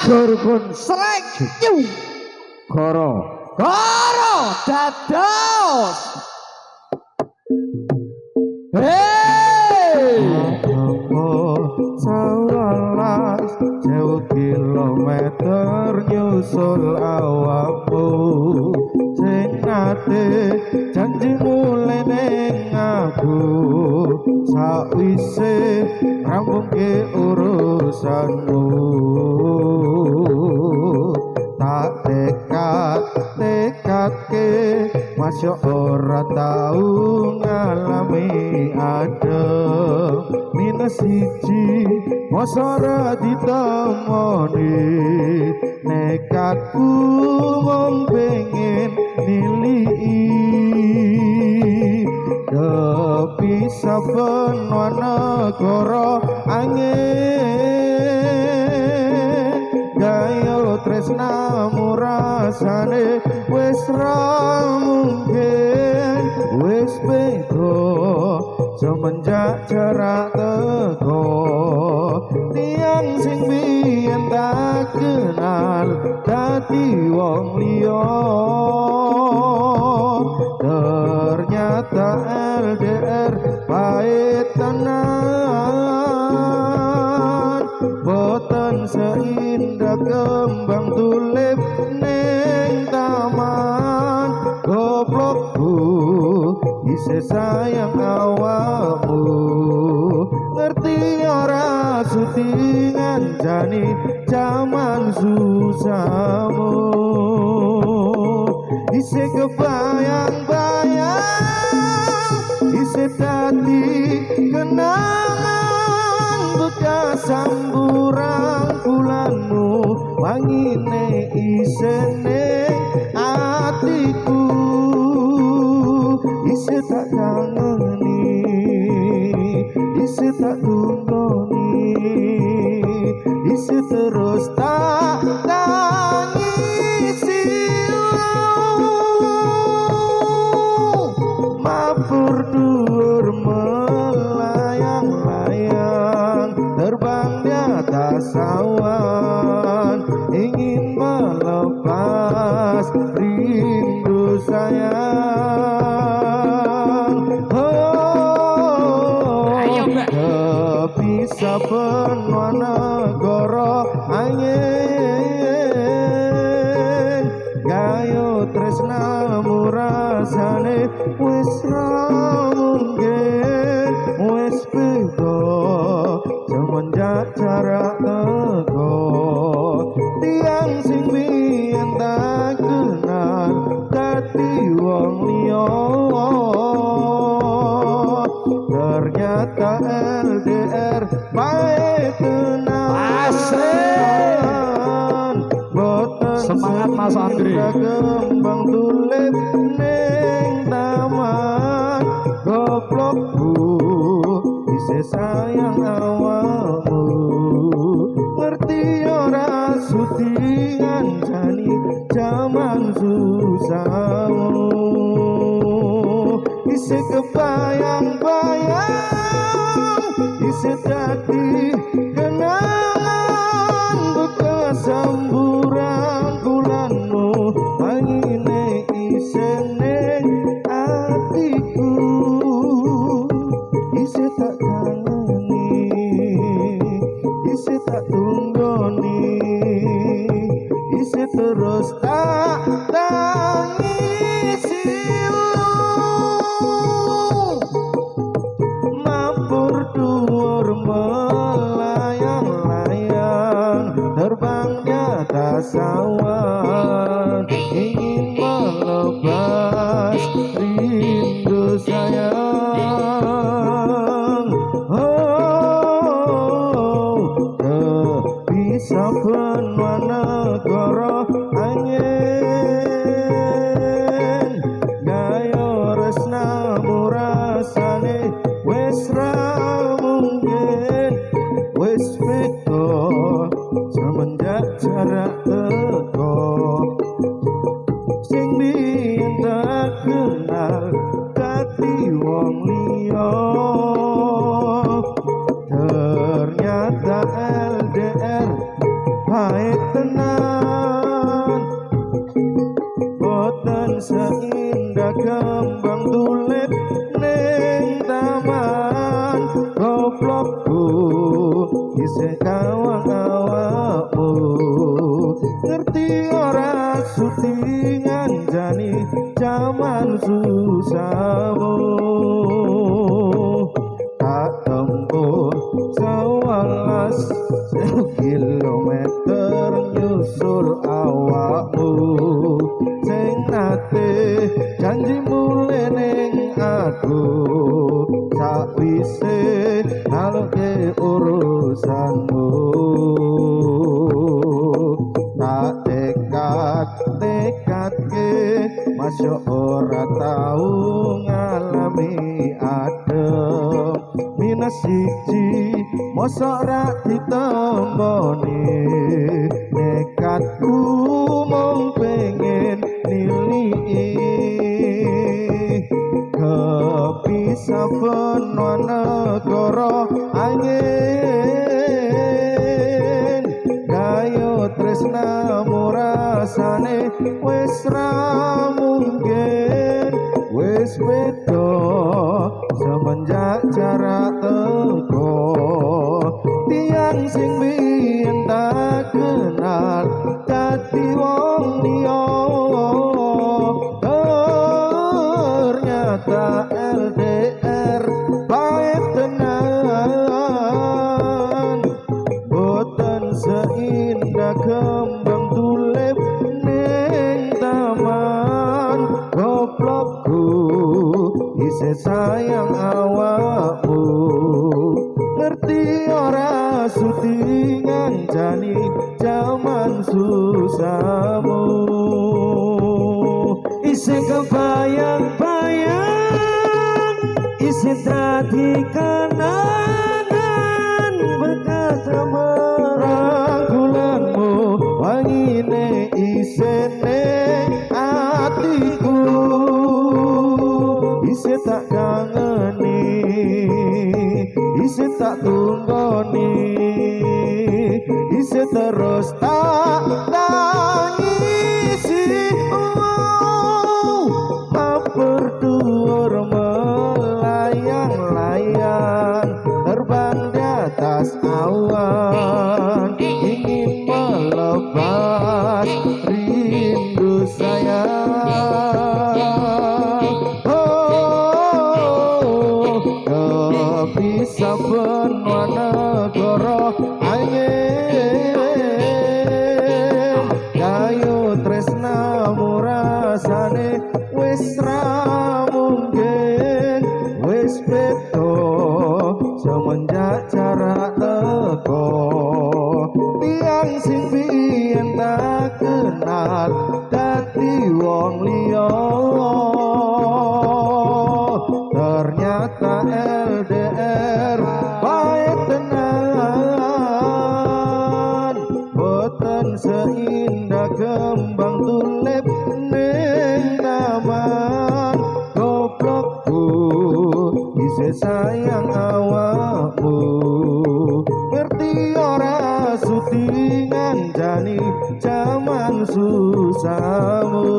Gurgun srek yu goro dados Sewelas jauh kilometer nyusul awakmu sing nate janji mulai ning aku sakwise rampungke urusanmu tak tekadke masya ora tau ngalami adem minus siji masa ora ditemoni nekatku mung pengen nilii kepisah benua negara angin gaya tresnamu rasane wis ra mungkin wis beda semenjak jarak teko tiang sing biyen tak kenal dadi wong liya ternyata LDR pahit tenan boten seindah kembang tulip ning taman goblokku isih sayang awakmu ngerti ora sudi ngancani jaman susahmu isih kebayang-bayang isih dadi kenangan bekas samburan bulanmu wangine isih ning atiku isih tak kangeni isih tak tungoni isih terus tak tangisi mabur dur melayang-layang terbang di atas awan ingin melepas rindu sayang kepisah benua negara angin gayo tresnamu rasane wis ra mungkin wis beda semenjak jarak teko tiang sing biyen tak kenal dadi wong liya ternyata LDR pahit tenan boten semangat Mas Andri kembang tulip ning taman goblokku isih sayang awakmu ngerti ora sudi ngancani jaman susahmu isih kebayang-bayang isih dadi kenangan bekas samburan bulanmu angine isih ning atiku isih tak kangeni isih tak tunggoni isih terus tak tangisi mabur dur melayang-layang terbang di atas awan ingin melepas rindu sayang kepisah benua negara angin gayo resnamu rasane wis ra mungkin wis beda semenjak jarak teko sing biyen tak kenal dadi wong liya ternyata LDR pahit tenan boten seindah kembang tulip ning taman goblokku isih kawang awakmu ngerti ora syutingan jani jaman susahmu tak tempuh 11 kilometer nyusul awakmu sing nate janji mulai ning aku sakwise naloke urusanmu tak tekad-tekadke masya ora tau ngalami adem minus siji mosok ra ditemboni nekatku mung pengen nilii kepisah benua negara angin gayo tresnamu rasane wis ra mungkin wis beda semenjak jarak teko tiang sing biyen tak kenal dadi wong liya ternyata LDR baik tenan boten seindah kembang tulip ning taman goblokku isih sayang awakmu ngerti ora syutingan jani jaman susahmu isih kebayang-bayang isih dadi kenangan bekas merangkulanmu wangine isih ning atiku isih tak kangeni isih tak tunggoni isih terus tak tangisi berdua melayang-layang terbang di atas awan ingin melepas rindu sayang kepisah benua negara angin gayo tresnamu rasane wis ra mungkin wis beda semenjak jarak teko tiang sing biyen tak kenal dadi wong liya ternyata LDR baik tenan boten seindah kembang tulip ning taman goblokku isih sayang awakmu ngerti ora syutingan jani jaman susahmu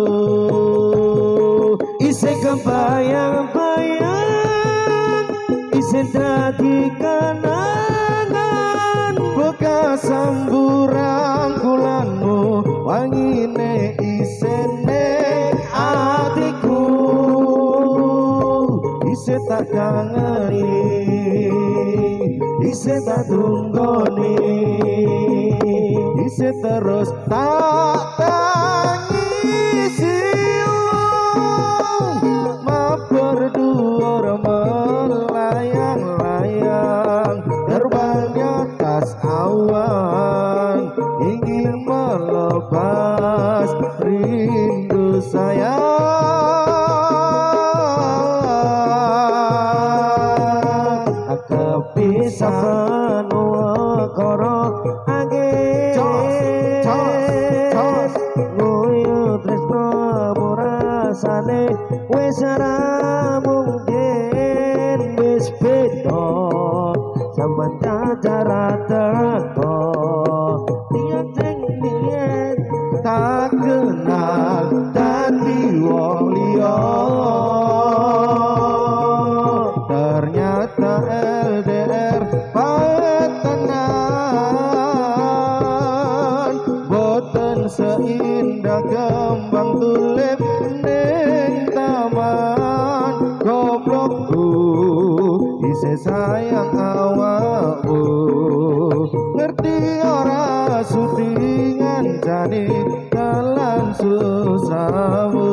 isih kebayang-bayang isih dadi kenangan bekas samburangkulanmu wangine isih ning atiku isih tak kangeni isih tak tunggoni isih terus tak tangisi berdua melayang-layang terbang di atas awan ingin melepas rindu sayang kepisah benua negara angin ngoyo tresnamu rasane wis ora mungkin wis beda semenjak jarak teko tiang sing sayang awakmu ngerti ora sudi ngancani dalan susahmu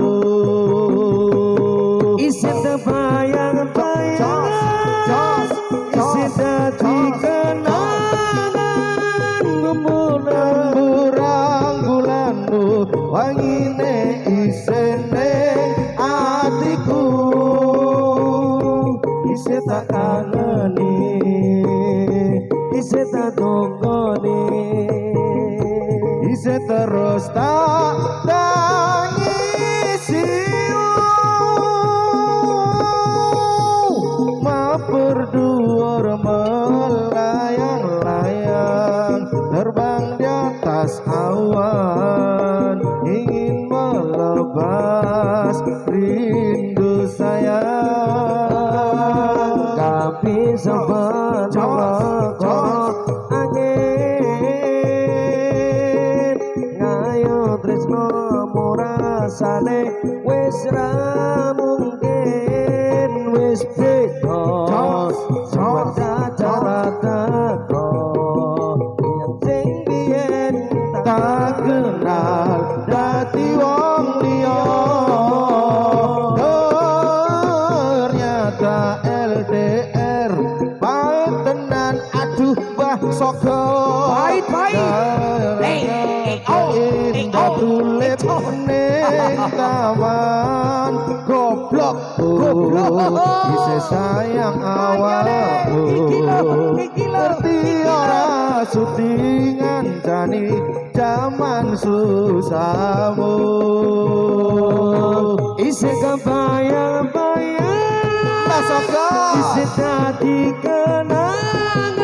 isih bayang-bayang isih dadi kenangan rembulan bulanmu wangine isih ning atiku isih tak kangeni isih tak tunggoni isih terus tak tangisi ma berdua melayang-layang terbang di atas awan ingin melepas rindu sayang tapi sebenarnya angin ngayo tresno murasane wis ra mungkin wis beda cara-cara yang sing biyen tak kenal dadi wong liya ternyata LDR pahit tenan aduh bah sogo Pahit. indah tulip ning taman goblok isih sayang awakmu ngerti ora sudi ngancani jaman susahmu isih kebayang-bayang isih dadi kenangan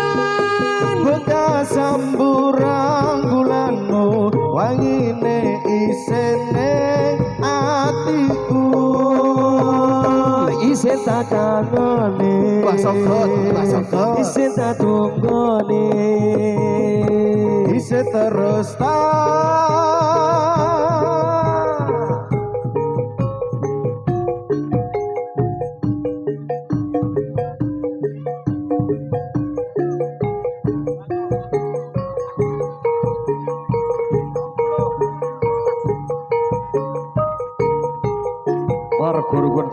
bekas samburang bulanmu wangine isih ning atiku isih tak kangeni isih tak tunggoni isih terus tak Warga-warga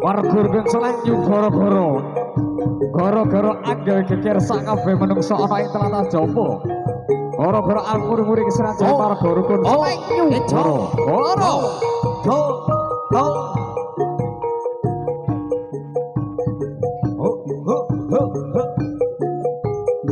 Warga-warga selanjut Goro-goro anggal geger sak kabeh menungso ana ing tlatah Jamba. Goro-goro almur-muri kesenajan warga-warga selanjut Goro.